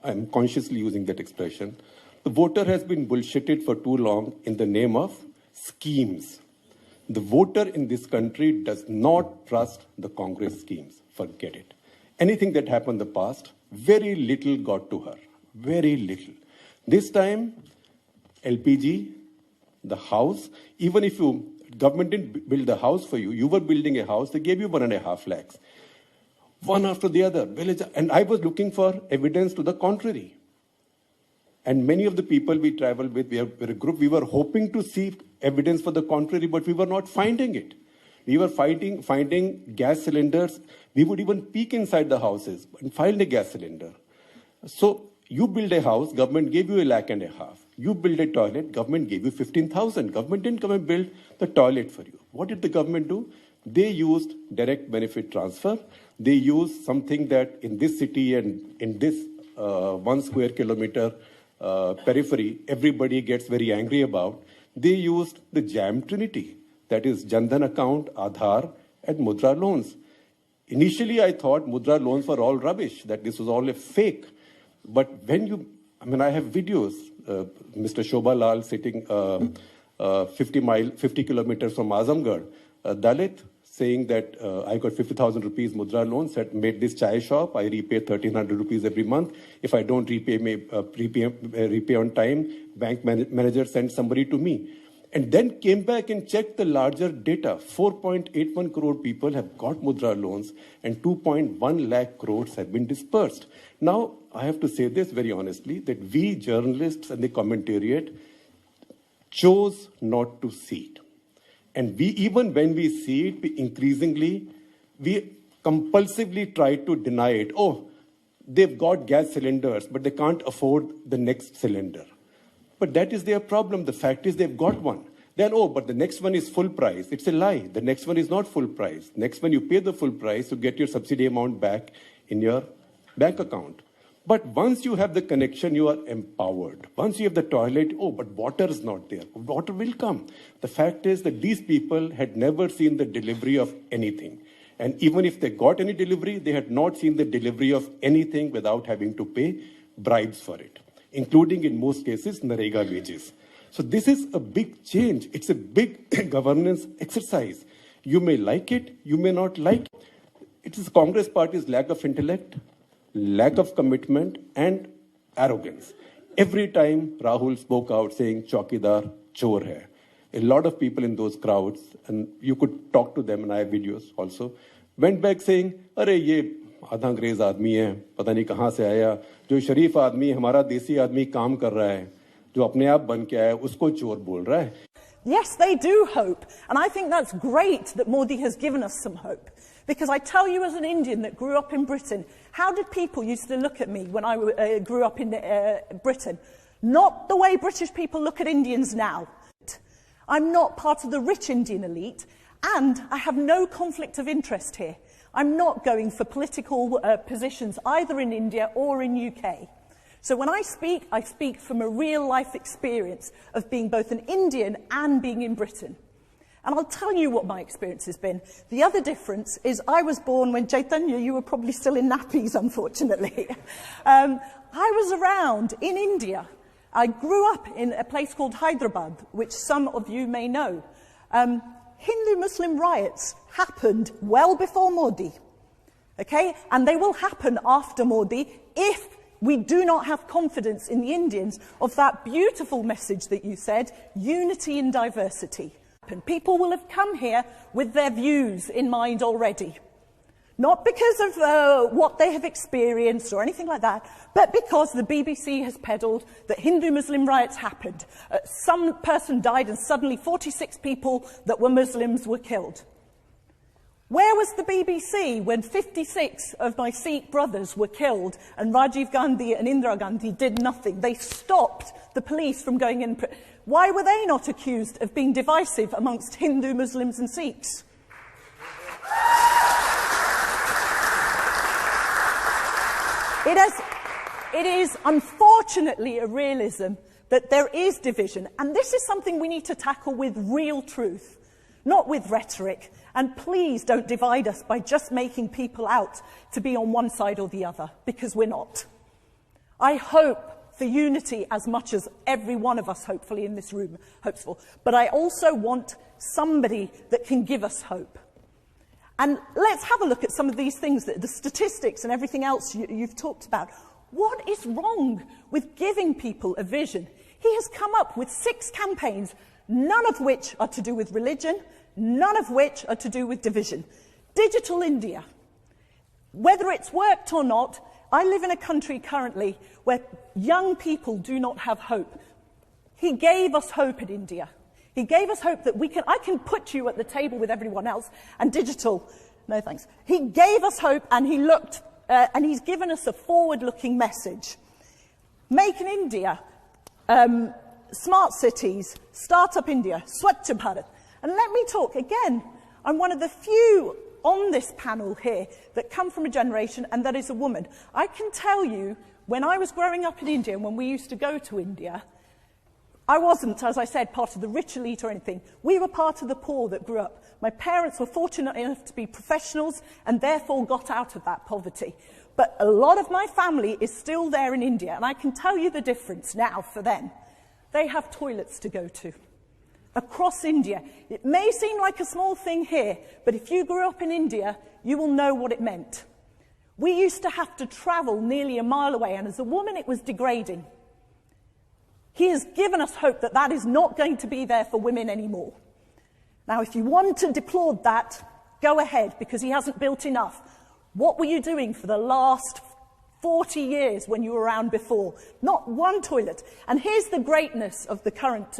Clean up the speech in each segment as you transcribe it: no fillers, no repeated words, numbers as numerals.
I'm consciously using that expression, the voter has been bullshitted for too long in the name of schemes. The voter in this country does not trust the Congress schemes. Forget it. Anything that happened in the past, very little got to her. Very little. This time, LPG, the house, even if government didn't build the house for you, you were building a house, they gave you 1.5 lakhs. One after the other. And I was looking for evidence to the contrary. And many of the people we traveled with, we're a group, we were hoping to see evidence for the contrary, but we were not finding it. We were finding gas cylinders. We would even peek inside the houses and find a gas cylinder. So you build a house, government gave you 1.5 lakh. You build a toilet, government gave you 15,000. Government didn't come and build the toilet for you. What did the government do? They used direct benefit transfer. They used something that in this city and in this 1 square kilometer periphery, everybody gets very angry about. They used the jam trinity, that is Jan Dhan account, Aadhaar, and Mudra loans. Initially, I thought Mudra loans were all rubbish, that this was all a fake. But when I have videos, Mr. Shobha Lal sitting 50 kilometers from Azamgarh, Dalit saying that I got 50,000 rupees Mudra loan, made this chai shop, I repay 1,300 rupees every month. If I don't repay on time, bank manager sends somebody to me. And then came back and checked the larger data. 4.81 crore people have got Mudra loans and 2.1 lakh crores have been dispersed. Now, I have to say this very honestly, that we journalists and the commentariat chose not to see it. And even when we see it, we compulsively try to deny it. Oh, they've got gas cylinders, but they can't afford the next cylinder. But that is their problem. The fact is they've got one. Then, but the next one is full price. It's a lie. The next one is not full price. Next one, you pay the full price to get your subsidy amount back in your bank account. But once you have the connection, you are empowered. Once you have the toilet, but water is not there. Water will come. The fact is that these people had never seen the delivery of anything. And even if they got any delivery, they had not seen the delivery of anything without having to pay bribes for it, including in most cases, Narega wages. So this is a big change. It's a big governance exercise. You may like it, you may not like it. It is the Congress Party's lack of intellect, lack of commitment, and arrogance. Every time Rahul spoke out saying, Chaukidar chor hai, a lot of people in those crowds, and you could talk to them, and I have videos also, went back saying, Are ye आधा अंग्रेज आदमी है, पता नहीं कहाँ से आया, जो शरीफ आदमी, हमारा देसी आदमी काम कर रहा है, जो अपने आप बन के आया, उसको चोर बोल रहा है. Yes, they do hope. And I think that's great that Modi has given us some hope. Because I tell you, as an Indian that grew up in Britain, how did people used to look at me when I grew up in Britain? Not the way British people look at Indians now. I'm not part of the rich Indian elite, and I have no conflict of interest here. I'm not going for political positions either in India or in UK. So when I speak from a real-life experience of being both an Indian and being in Britain. And I'll tell you what my experience has been. The other difference is I was born when, Chaitanya, you were probably still in nappies, unfortunately. I was around in India. I grew up in a place called Hyderabad, which some of you may know. Hindu-Muslim riots happened well before Modi, okay? And they will happen after Modi if we do not have confidence in the Indians of that beautiful message that you said, unity in diversity. And people will have come here with their views in mind already. Not because of what they have experienced or anything like that, but because the BBC has peddled that Hindu-Muslim riots happened. Some person died and suddenly 46 people that were Muslims were killed. Where was the BBC when 56 of my Sikh brothers were killed and Rajiv Gandhi and Indira Gandhi did nothing? They stopped the police from going in. Why were they not accused of being divisive amongst Hindu, Muslims and Sikhs? It is unfortunately a realism that there is division, and this is something we need to tackle with real truth, not with rhetoric. And please don't divide us by just making people out to be on one side or the other, because we're not. I hope for unity as much as every one of us, hopefully, in this room hopes for. But I also want somebody that can give us hope. And let's have a look at some of these things, the statistics and everything else you've talked about. What is wrong with giving people a vision? He has come up with 6 campaigns, none of which are to do with religion, none of which are to do with division. Digital India. Whether it's worked or not, I live in a country currently where young people do not have hope. He gave us hope in India. He gave us hope that I can put you at the table with everyone else, and digital, no thanks. He gave us hope, and and he's given us a forward-looking message. Make in India, smart cities, Startup India, Swachh Bharat. And let me talk again. I'm one of the few on this panel here that come from a generation, and that is a woman. I can tell you, when I was growing up in India, and when we used to go to India, I wasn't, as I said, part of the rich elite or anything. We were part of the poor that grew up. My parents were fortunate enough to be professionals and therefore got out of that poverty. But a lot of my family is still there in India, and I can tell you the difference now for them. They have toilets to go to. Across India. It may seem like a small thing here, but if you grew up in India, you will know what it meant. We used to have to travel nearly a mile away, and as a woman, it was degrading. He has given us hope that that is not going to be there for women anymore. Now, if you want to deplore that, go ahead, because he hasn't built enough. What were you doing for the last 40 years when you were around before? Not one toilet. And here's the greatness of the current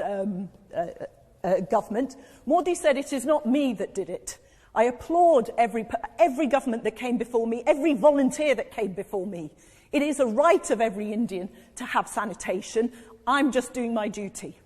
government. Modi said, it is not me that did it. I applaud every government that came before me, every volunteer that came before me. It is a right of every Indian to have sanitation. I'm just doing my duty.